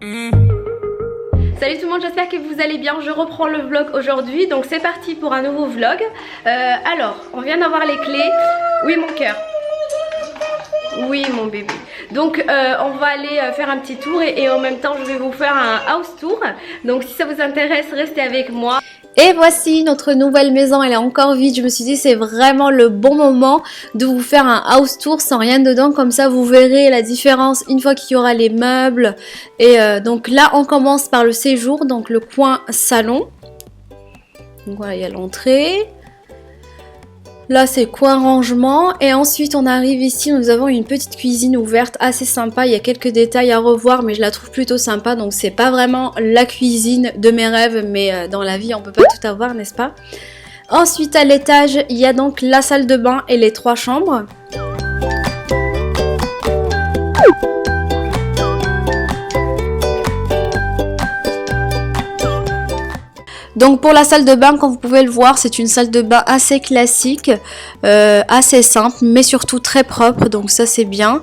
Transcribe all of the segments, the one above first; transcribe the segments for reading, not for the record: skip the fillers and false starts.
Salut tout le monde, j'espère que vous allez bien. Je reprends le vlog aujourd'hui, donc c'est parti pour un nouveau vlog. Alors, on vient d'avoir les clés. Oui mon cœur. Oui mon bébé. Donc on va aller faire un petit tour et en même temps je vais vous faire un house tour. Donc si ça vous intéresse, restez avec moi. Et voici notre nouvelle maison, elle est encore vide. Je me suis dit c'est vraiment le bon moment de vous faire un house tour sans rien dedans. Comme ça vous verrez la différence une fois qu'il y aura les meubles. Et donc là on commence par le séjour, donc le coin salon. Donc voilà, il y a l'entrée. Là c'est coin rangement et ensuite on arrive ici, nous avons une petite cuisine ouverte assez sympa, il y a quelques détails à revoir mais je la trouve plutôt sympa, donc c'est pas vraiment la cuisine de mes rêves mais dans la vie on peut pas tout avoir, n'est-ce pas? Ensuite à l'étage il y a donc la salle de bain et les 3 chambres. Donc pour la salle de bain, comme vous pouvez le voir, c'est une salle de bain assez classique, assez simple, mais surtout très propre, donc ça c'est bien.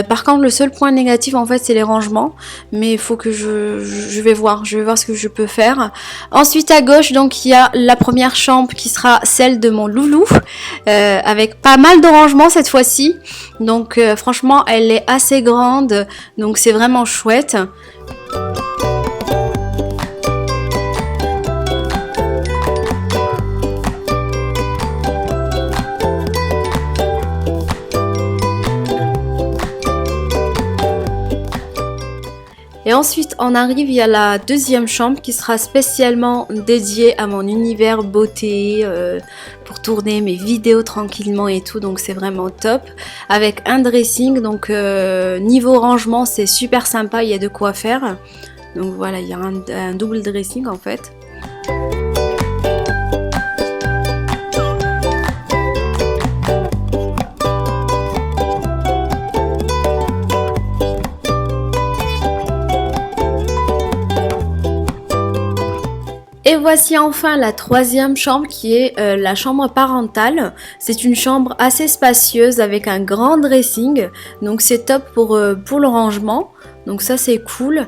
Par contre le seul point négatif en fait c'est les rangements, mais il faut que je vais voir ce que je peux faire. Ensuite à gauche donc il y a la première chambre qui sera celle de mon loulou, avec pas mal de rangements cette fois-ci. Donc franchement elle est assez grande, donc c'est vraiment chouette. Et ensuite on arrive, il y a la deuxième chambre qui sera spécialement dédiée à mon univers beauté, pour tourner mes vidéos tranquillement et tout, donc c'est vraiment top. Avec un dressing, donc niveau rangement c'est super sympa, il y a de quoi faire. Donc voilà, il y a un double dressing en fait. Et voici enfin la troisième chambre qui est la chambre parentale. C'est une chambre assez spacieuse avec un grand dressing, donc c'est top pour le rangement. Donc ça c'est cool.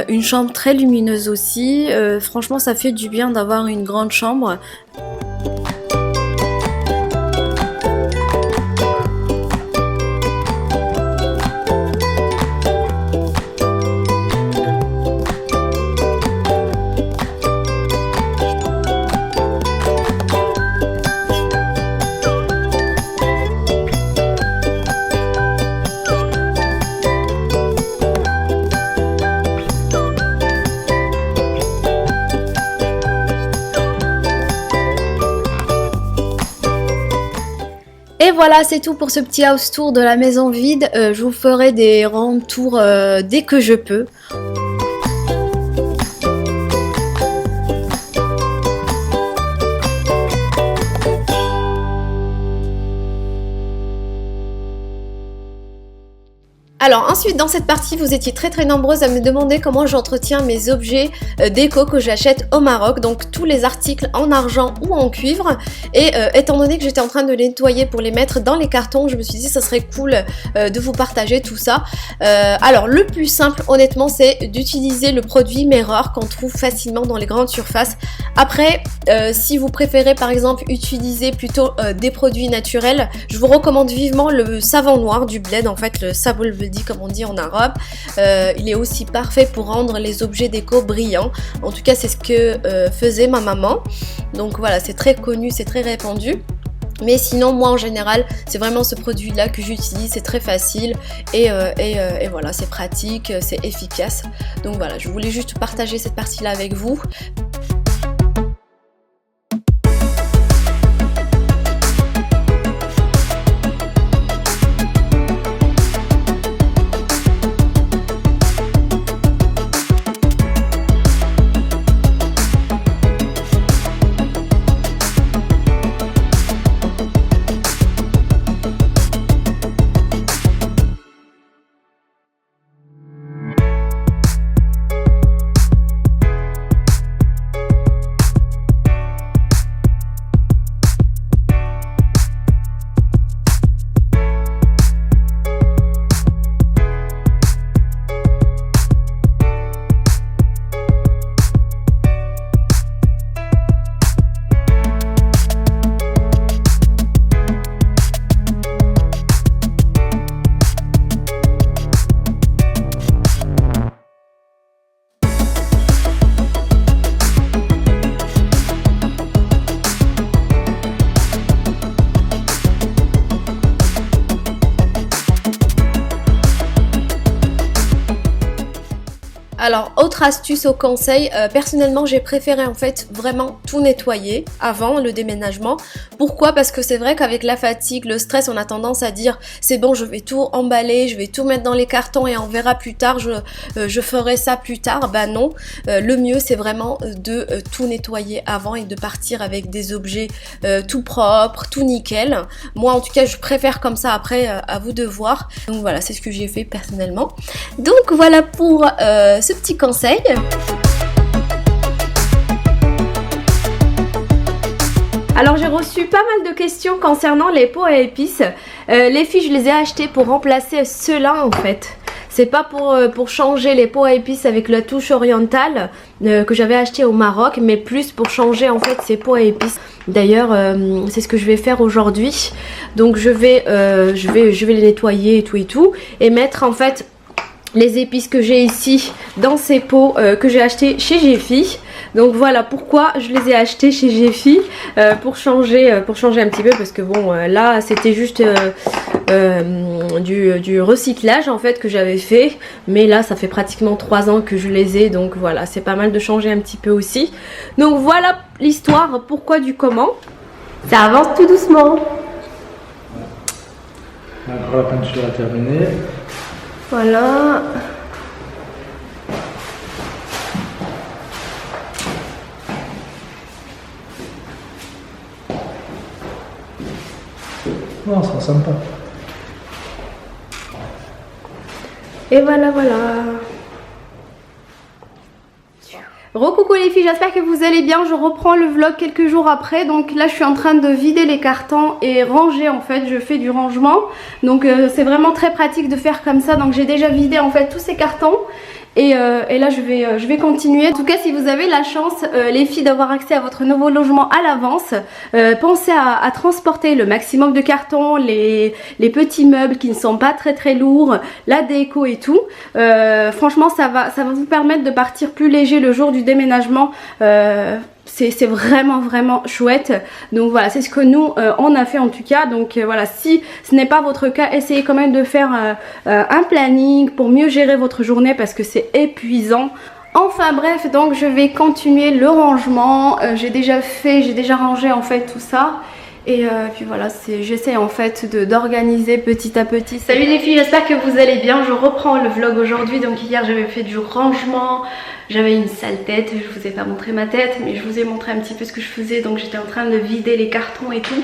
Une chambre très lumineuse aussi. Franchement ça fait du bien d'avoir une grande chambre. Et voilà, c'est tout pour ce petit house tour de la maison vide. Je vous ferai des round tours dès que je peux. Alors ensuite dans cette partie vous étiez très nombreuses à me demander comment j'entretiens mes objets déco que j'achète au Maroc, donc tous les articles en argent ou en cuivre. Et étant donné que j'étais en train de les nettoyer pour les mettre dans les cartons, je me suis dit ça serait cool de vous partager tout ça. Alors le plus simple honnêtement c'est d'utiliser le produit Mirror qu'on trouve facilement dans les grandes surfaces. Après si vous préférez par exemple utiliser plutôt des produits naturels, je vous recommande vivement le savon noir du Bled, en fait le Sabul comme on dit en arabe. Il est aussi parfait pour rendre les objets déco brillants. En tout cas c'est ce que faisait ma maman. Donc voilà, c'est très connu, c'est très répandu. Mais sinon moi en général c'est vraiment ce produit là que j'utilise, c'est très facile et voilà, c'est pratique, c'est efficace. Donc voilà, je voulais juste partager cette partie là avec vous. Alors, autre astuce au conseil, personnellement j'ai préféré en fait vraiment tout nettoyer avant le déménagement. Pourquoi? Parce que c'est vrai qu'avec la fatigue, le stress, on a tendance à dire c'est bon, je vais tout emballer, je vais tout mettre dans les cartons et on verra plus tard, je ferai ça plus tard. Bah non, le mieux c'est vraiment de tout nettoyer avant et de partir avec des objets tout propres, tout nickel. Moi en tout cas je préfère comme ça, après à vous de voir. Donc voilà, c'est ce que j'ai fait personnellement. Donc voilà pour ce petit conseil. Alors j'ai reçu pas mal de questions concernant les pots à épices. Les filles, je les ai achetées pour remplacer ceux-là en fait. C'est pas pour changer les pots à épices avec la touche orientale que j'avais acheté au Maroc, mais plus pour changer en fait ces pots à épices. D'ailleurs c'est ce que je vais faire aujourd'hui. Donc je vais les nettoyer et tout et mettre en fait les épices que j'ai ici dans ces pots que j'ai acheté chez Jefi. Donc voilà pourquoi je les ai achetés chez Jefi, pour changer un petit peu, parce que bon là c'était juste du recyclage en fait que j'avais fait, mais là ça fait pratiquement 3 ans que je les ai, donc voilà, c'est pas mal de changer un petit peu aussi. Donc voilà l'histoire, pourquoi du comment. Ça avance tout doucement. Encore la peinture à terminer. Voilà. Non, ça ressemble pas. Et voilà. Recoucou les filles, j'espère que vous allez bien. Je reprends le vlog quelques jours après. Donc là je suis en train de vider les cartons et ranger en fait, je fais du rangement. Donc c'est vraiment très pratique de faire comme ça. Donc j'ai déjà vidé en fait tous ces cartons. Et là je vais continuer. En tout cas si vous avez la chance les filles d'avoir accès à votre nouveau logement à l'avance, pensez à transporter le maximum de cartons, les petits meubles qui ne sont pas très lourds, la déco et tout. Franchement ça va vous permettre de partir plus léger le jour du déménagement. C'est vraiment chouette. Donc voilà, c'est ce que nous on a fait en tout cas. Donc voilà, si ce n'est pas votre cas, essayez quand même de faire un planning pour mieux gérer votre journée, parce que c'est épuisant. Enfin bref, donc je vais continuer le rangement. J'ai déjà rangé en fait tout ça. Et puis voilà, j'essaie en fait d'organiser petit à petit. Salut les filles, j'espère que vous allez bien. Je reprends le vlog aujourd'hui. Donc hier j'avais fait du rangement. J'avais une sale tête, je vous ai pas montré ma tête, mais je vous ai montré un petit peu ce que je faisais. Donc j'étais en train de vider les cartons et tout.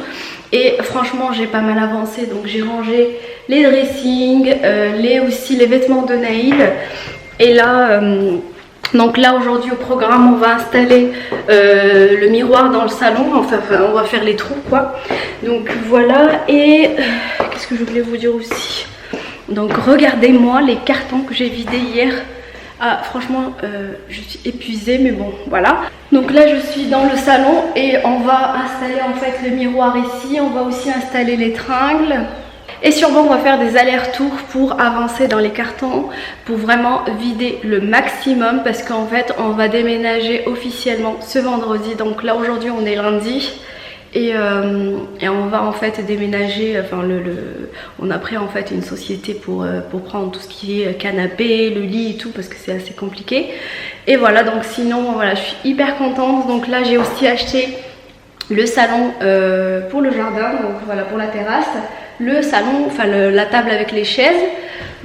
Et franchement j'ai pas mal avancé. Donc j'ai rangé les dressings, aussi les vêtements de Naïl. Et là... donc là aujourd'hui au programme on va installer le miroir dans le salon, enfin on va faire les trous quoi. Donc voilà, et qu'est-ce que je voulais vous dire aussi. Donc regardez-moi les cartons que j'ai vidés hier. Ah franchement je suis épuisée, mais bon voilà. Donc là je suis dans le salon et on va installer en fait le miroir ici. On va aussi installer les tringles. Et sûrement on va faire des allers-retours pour avancer dans les cartons, pour vraiment vider le maximum, parce qu'en fait on va déménager officiellement ce vendredi. Donc là aujourd'hui on est lundi et on va en fait déménager, enfin on a pris en fait une société pour prendre tout ce qui est canapé, le lit et tout, parce que c'est assez compliqué. Et voilà, donc sinon voilà, je suis hyper contente. Donc là j'ai aussi acheté le salon pour le jardin, donc voilà, pour la terrasse, le salon, enfin la table avec les chaises.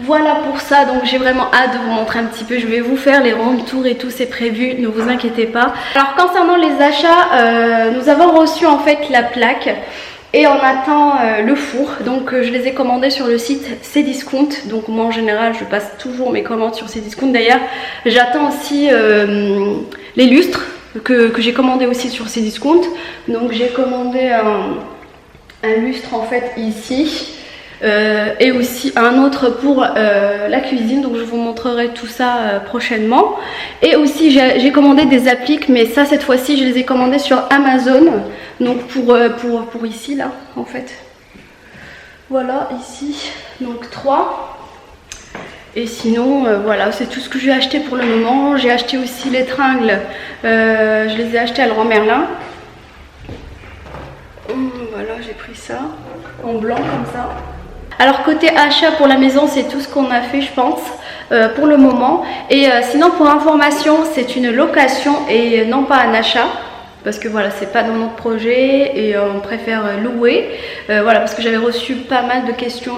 Voilà pour ça, donc j'ai vraiment hâte de vous montrer un petit peu. Je vais vous faire les room tours et tout, c'est prévu, ne vous inquiétez pas. Alors concernant les achats, nous avons reçu en fait la plaque et on attend le four. Donc je les ai commandés sur le site Cdiscount. Donc moi en général je passe toujours mes commandes sur Cdiscount. D'ailleurs j'attends aussi les lustres que j'ai commandé aussi sur Cdiscount. Donc j'ai commandé un lustre en fait ici, et aussi un autre pour la cuisine. Donc je vous montrerai tout ça prochainement. Et aussi j'ai commandé des appliques, mais ça cette fois-ci je les ai commandées sur Amazon. Donc pour ici là en fait. Voilà ici, donc 3. Et sinon voilà, c'est tout ce que j'ai acheté pour le moment. J'ai acheté aussi les tringles, je les ai achetés à Leroy Merlin. Voilà, j'ai pris ça en blanc comme ça. Alors côté achat pour la maison, c'est tout ce qu'on a fait je pense pour le moment. Et sinon pour information, c'est une location et non pas un achat. Parce que voilà, c'est pas dans notre projet et on préfère louer. Voilà, parce que j'avais reçu pas mal de questions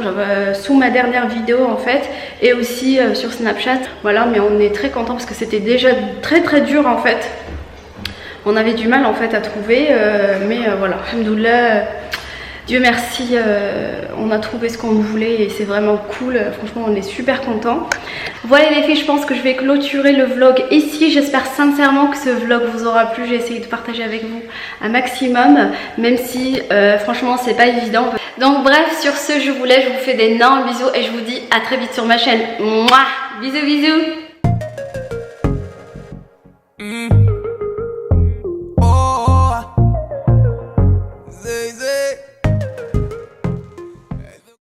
sous ma dernière vidéo en fait. Et aussi sur Snapchat. Voilà, mais on est très content parce que c'était déjà très dur en fait. On avait du mal en fait à trouver. Mais voilà, alhamdoulilah. Dieu merci, on a trouvé ce qu'on voulait et c'est vraiment cool, franchement on est super contents. Voilà les filles, je pense que je vais clôturer le vlog ici. J'espère sincèrement que ce vlog vous aura plu. J'ai essayé de partager avec vous un maximum, même si franchement c'est pas évident. Donc bref, sur ce je vous laisse, je vous fais d'énormes bisous et je vous dis à très vite sur ma chaîne. Mouah, bisous bisous.